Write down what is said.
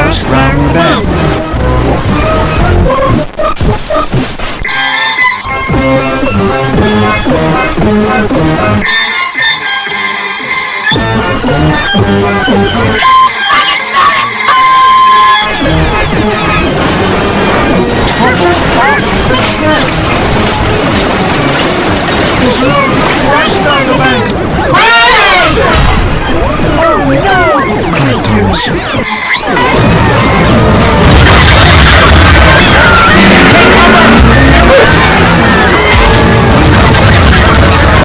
first round bend. His log crashed down the bank. Oh no! Cried Thomas.